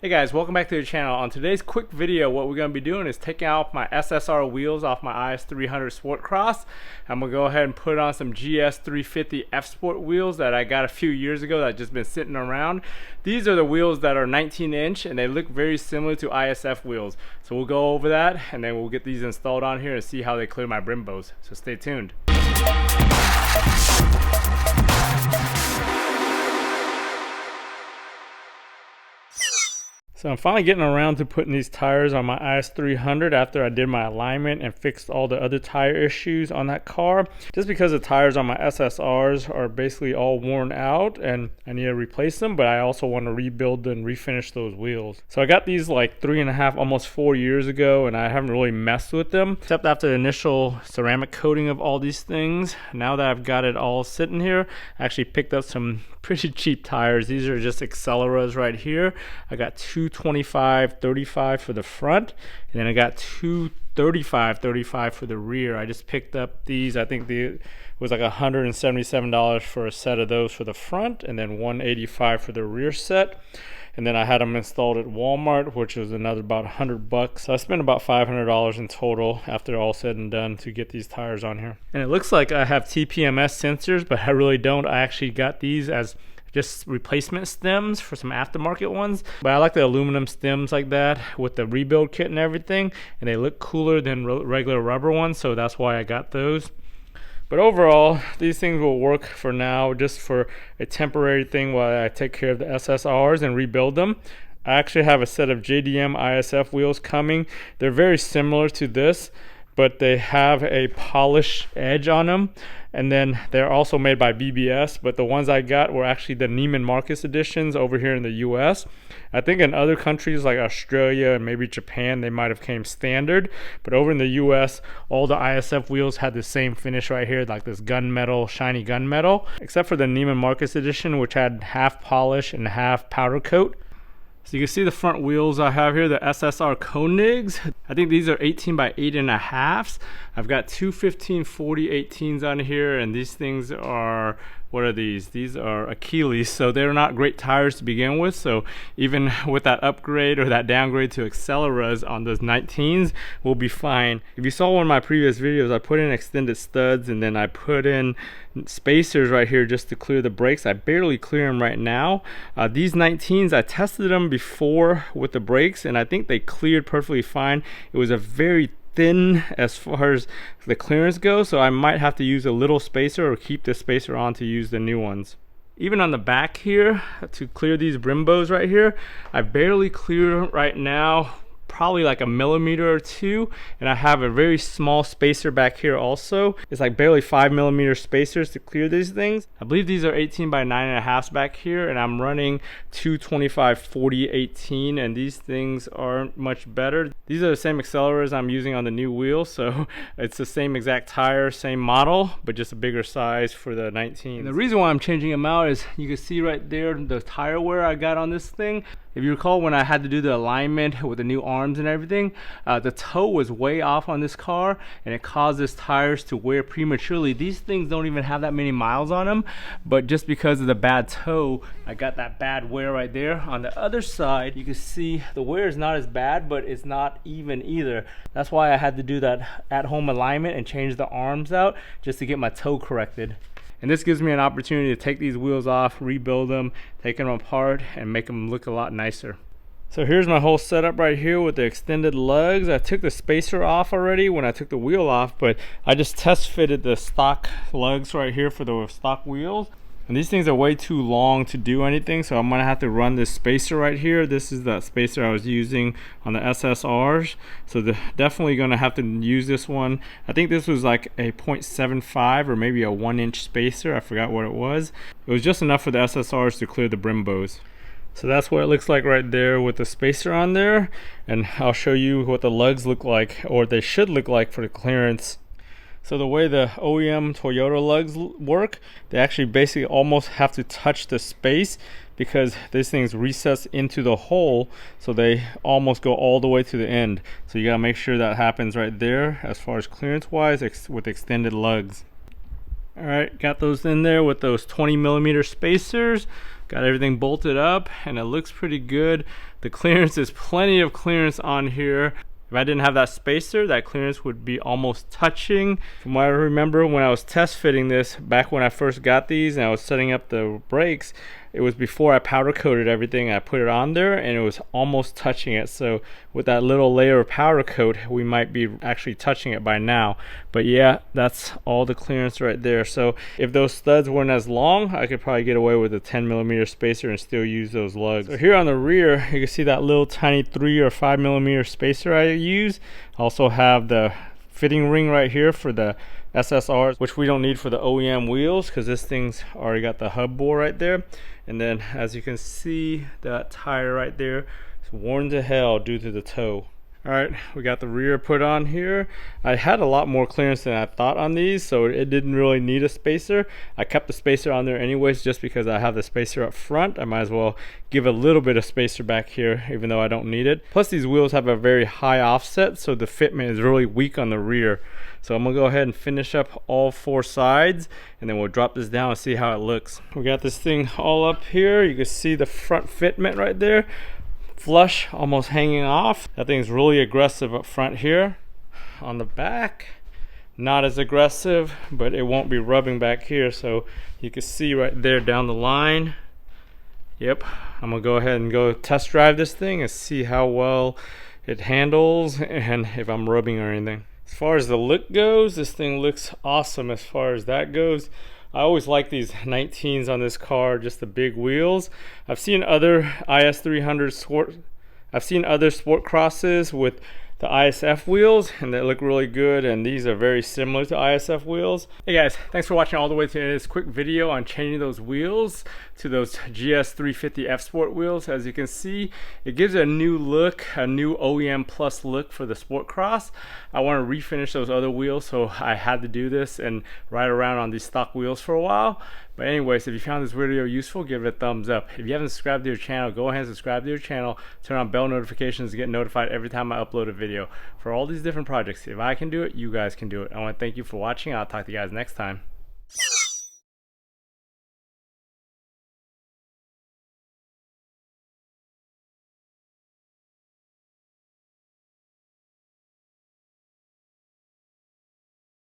Hey guys, welcome back to the channel. On today's quick video, what we're going to be doing is taking out my SSR wheels off my IS300 Sport Cross. I'm going to go ahead and put on some GS350 F-Sport wheels that I got a few years ago that I've just been sitting around. These are the wheels that are 19-inch and they look very similar to ISF wheels. So we'll go over that and then we'll get these installed on here and see how they clear my Brimbos. So stay tuned. So I'm finally getting around to putting these tires on my IS300 after I did my alignment and fixed all the other tire issues on that car. Just because the tires on my SSRs are basically all worn out and I need to replace them, but I also want to rebuild and refinish those wheels. So I got these like 3.5, almost 4 years ago, and I haven't really messed with them except after the initial ceramic coating of all these things. Now that I've got it all sitting here, I actually picked up some pretty cheap tires. These are just Acceleras right here. I got two 25/35 for the front, and then I got two 35/35 for the rear. I just picked up these. I think it was like $177 for a set of those for the front, and then $185 for the rear set. And then I had them installed at Walmart, which was another about $100. So I spent about $500 in total after all said and done to get these tires on here. And it looks like I have TPMS sensors, but I really don't. I actually got these as just replacement stems for some aftermarket ones, but I like the aluminum stems like that with the rebuild kit and everything, and they look cooler than regular rubber ones, so that's why I got those. But overall, these things will work for now, just for a temporary thing while I take care of the SSRs and rebuild them. I actually have a set of JDM ISF wheels coming. They're very similar to this, but they have a polished edge on them, and then they're also made by BBS, but the ones I got were actually the Neiman Marcus editions over here in the US. I think in other countries like Australia and maybe Japan they might have came standard, but over in the US all the ISF wheels had the same finish right here, like this gunmetal, shiny gunmetal, except for the Neiman Marcus edition, which had half polish and half powder coat. So you can see the front wheels I have here, the SSR Koenigs. I think these are 18 by 8.5. I've got two 15/40 18s on here, and these things are, what are these? These are Achilles, so they're not great tires to begin with. So even with that upgrade or that downgrade to Acceleras on those 19s, we'll be fine. If you saw one of my previous videos, I put in extended studs and then I put in spacers right here just to clear the brakes. I barely clear them right now. These 19s, I tested them before with the brakes and I think they cleared perfectly fine. It was a very thin as far as the clearance goes, so I might have to use a little spacer or keep the spacer on to use the new ones. Even on the back here, to clear these Brimbos right here, I barely clear right now, probably like 1 millimeter or 2, and I have a very small spacer back here also. It's like barely 5mm spacers to clear these things. I believe these are 18 by 9.5 back here, and I'm running 225/40 18, and these things aren't much better. These are the same Acceleras I'm using on the new wheel, so it's the same exact tire, same model, but just a bigger size for the 19. And the reason why I'm changing them out is you can see right there the tire wear I got on this thing. If you recall, when I had to do the alignment with the new arms and everything, the toe was way off on this car and it caused its tires to wear prematurely. These things don't even have that many miles on them, but just because of the bad toe, I got that bad wear right there. On the other side, you can see the wear is not as bad, but it's not even either. That's why I had to do that at-home alignment and change the arms out just to get my toe corrected. And this gives me an opportunity to take these wheels off, rebuild them, take them apart, and make them look a lot nicer. So here's my whole setup right here with the extended lugs. I took the spacer off already when I took the wheel off, but I just test fitted the stock lugs right here for the stock wheels. And these things are way too long to do anything, so I'm gonna have to run this spacer right here. This is the spacer I was using on the SSRs, so definitely gonna have to use this one. I think this was like a 0.75 or maybe a 1-inch spacer. I forgot what it was. It was just enough for the SSRs to clear the Brimbos. So that's what it looks like right there with the spacer on there, and I'll show you what the lugs look like, or they should look like, for the clearance. So the way the OEM Toyota lugs work, they actually basically almost have to touch the space because this thing's recessed into the hole, so they almost go all the way to the end. So you gotta make sure that happens right there as far as clearance wise with extended lugs. All right, got those in there with those 20mm spacers. Got everything bolted up and it looks pretty good. The clearance is plenty of clearance on here. If I didn't have that spacer, that clearance would be almost touching. From what I remember when I was test fitting this, back when I first got these and I was setting up the brakes, it was before I powder coated everything. I put it on there and it was almost touching it. So with that little layer of powder coat, we might be actually touching it by now. But yeah, that's all the clearance right there. So if those studs weren't as long, I could probably get away with a 10mm spacer and still use those lugs. So here on the rear, you can see that little tiny 3 or 5mm spacer I use. I also have the fitting ring right here for the SSRs, which we don't need for the OEM wheels because this thing's already got the hub bore right there. And then as you can see, that tire right there is worn to hell due to the toe. All right, we got the rear put on here. I had a lot more clearance than I thought on these, so it didn't really need a spacer. I kept the spacer on there anyways just because I have the spacer up front. I might as well give a little bit of spacer back here even though I don't need it. Plus these wheels have a very high offset, so the fitment is really weak on the rear. So I'm gonna go ahead and finish up all 4 sides and then we'll drop this down and see how it looks. We got this thing all up here. You can see the front fitment right there. Flush, almost hanging off. That thing's really aggressive up front here. On the back, not as aggressive, but it won't be rubbing back here. So you can see right there down the line. Yep, I'm gonna go ahead and go test drive this thing and see how well it handles and if I'm rubbing or anything. As far as the look goes, this thing looks awesome as far as that goes. I always like these 19s on this car, just the big wheels. I've seen other IS300 sport crosses with the ISF wheels and they look really good, and these are very similar to ISF wheels. Hey guys, thanks for watching all the way to this quick video on changing those wheels to those GS350 F-Sport wheels. As you can see, it gives a new look, a new OEM plus look for the Sport Cross. I want to refinish those other wheels, so I had to do this and ride around on these stock wheels for a while. But anyways, if you found this video useful, give it a thumbs up. If you haven't subscribed to your channel, go ahead and subscribe to your channel. Turn on bell notifications to get notified every time I upload a video. For all these different projects, if I can do it, you guys can do it. I want to thank you for watching. I'll talk to you guys next time.